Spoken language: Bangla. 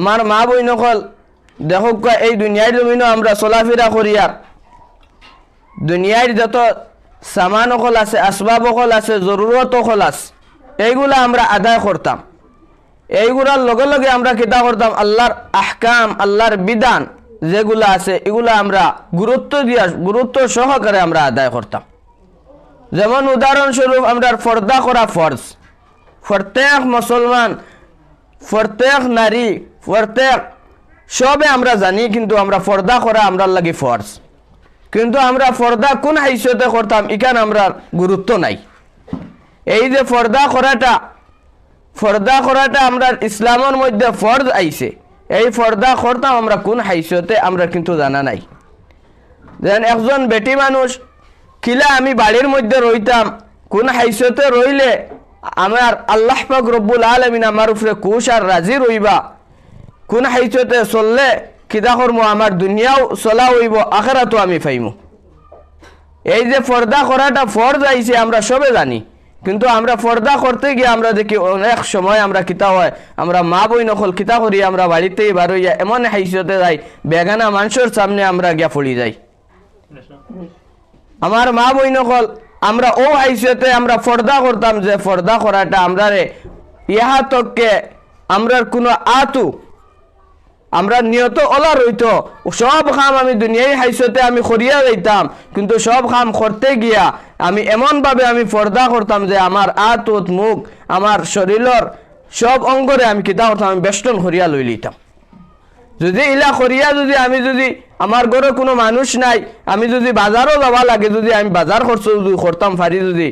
আমার মা বই নকল দেখো এই দুনিয়ার জমিনও আমরা চলাফেরা করি আর দুনিয়ার যত সামান অকল আছে, আসবাব অকল আছে, জরুরত অকল আছে, এইগুলা আমরা আদায় করতাম। এইগুলার লগে লগে আমরা কিতা করতাম, আল্লাহর আহকাম, আল্লাহর বিধান যেগুলা আছে এগুলা আমরা গুরুত্ব সহকারে আমরা আদায় করতাম। যেমন উদাহরণস্বরূপ আমরা পর্দা করা ফরজ। প্রত্যেক মুসলমান, প্রত্যেক নারী, প্রত্যেক সবে আমরা জানি, কিন্তু আমরা পর্দা করা আমরা লাগি ফরজ। কিন্তু আমরা পর্দা কোন হাইসিয়তে করতাম এখানে আমরা গুরুত্ব নাই। এই যে পর্দা করাটা আমরা ইসলামের মধ্যে ফরজ আইছে, এই পর্দা করতাম আমরা কোন হাইসিয়তে আমরা কিন্তু জানা নাই। যেন একজন বেটি মানুষ কিলা আমি বাড়ির মধ্যে রইতাম, কোন হাইসিয়তে রইলে আমার আল্লাহ পাক রব্বুল আলামিন আমার উপরে খুশ আর রাজি রইবা, কোন হাইসিয়তে চললে কিদা করমু আমার দুনিয়াও চলা হইব, আখিরাতও আমি পাইমু। এই যে পর্দা করাটা ফরজ আইছে আমরা সবে জানি, কিন্তু আমরা পর্দা করতে গিয়ে আমরা দেখি অনেক সময় আমরা কিতা হয়, আমরা মা বই নকল কিতা করি, আমরা বাড়িতেই বার হইয়া এমন হাইসিয়তে যাই বেগানা মানুষের সামনে আমরা গিয়া পড়ি যাই। আমার মা বই নকল আমরা ও হাইসিয়তে আমরা পর্দা করতাম যে পর্দা করাটা আমরা ইহা তককে আমরার কোনো আতু আমরা নিয়ত ওলা রইতো, সব কাম আমি দুনিয়ায় হাইসতে আমি করিয়া যাইতাম, কিন্তু সব কাম করতে গিয়া আমি এমনভাবে আমি পর্দা করতাম যে আমার আতুত মুখ আমার শরীরের সব অঙ্গরে আমি কিতা করতাম, আমি বেষ্টন করিয়া লই লইতাম। যদি ইলা করিয়া আমি যদি আমার ঘরে কোনো মানুষ নাই, আমি যদি বাজারও যাওয়া লাগে, যদি আমি বাজার খরচ করতাম পারি, যদি